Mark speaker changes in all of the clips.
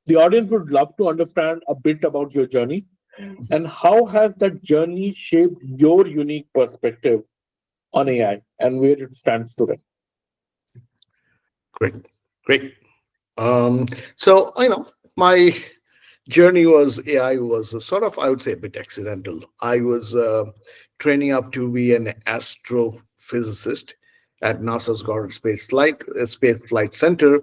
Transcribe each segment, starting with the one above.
Speaker 1: The audience would love to understand a bit about your journey and how has that journey shaped your unique perspective on AI and where it stands today.
Speaker 2: Great, great. Um, so my journey was AI was sort of, I would say, a bit accidental. I was training up to be an astrophysicist at NASA's Goddard Space Flight Center,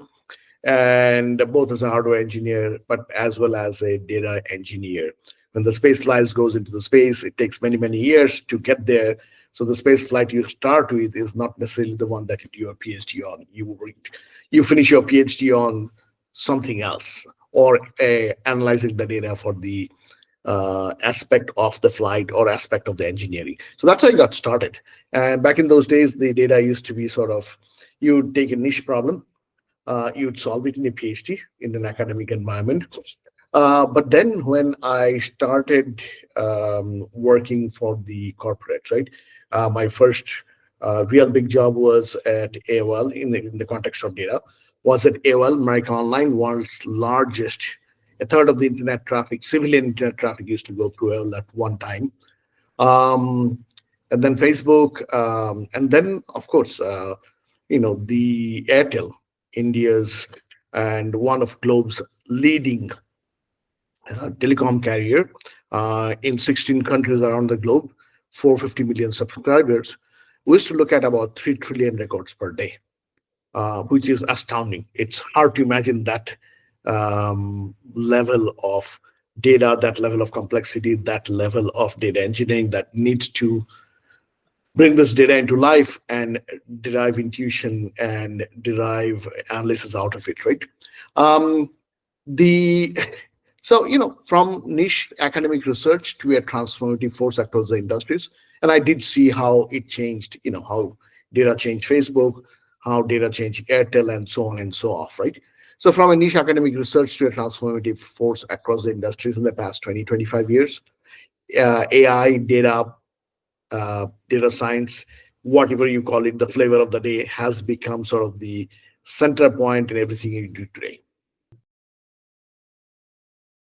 Speaker 2: and both as a hardware engineer, but as well as a data engineer. When the space flight goes into the space, it takes many, many years to get there. So the space flight you start with is not necessarily the one that you do your PhD on. You finish your PhD on something else, or analyzing the data for the aspect of the flight or aspect of the engineering. So that's how I got started. And back in those days, the data used to be sort of, you take a niche problem, you'd solve it in a PhD in an academic environment. But then when I started working for the corporate, right, my first real big job was at AOL in the context of data, was at AOL, America Online, world's largest. A third of the internet traffic, civilian internet traffic, used to go through AOL at one time. And then Facebook, and then, of course, the Airtel, India's and one of globe's leading telecom carrier in 16 countries around the globe, 450 million subscribers. We used to look at about 3 trillion records per day, which is astounding. It's hard to imagine that level of data, that level of complexity, that level of data engineering that needs to bring this data into life and derive intuition and derive analysis out of it, right? The So, from niche academic research to a transformative force across the industries. And I did see how it changed, how data changed Facebook, how data changed Airtel, and so on and so off, right? So from a niche academic research to a transformative force across the industries in the past 20, 25 years, AI, data science, whatever you call it, the flavor of the day has become sort of the center point in everything you do today.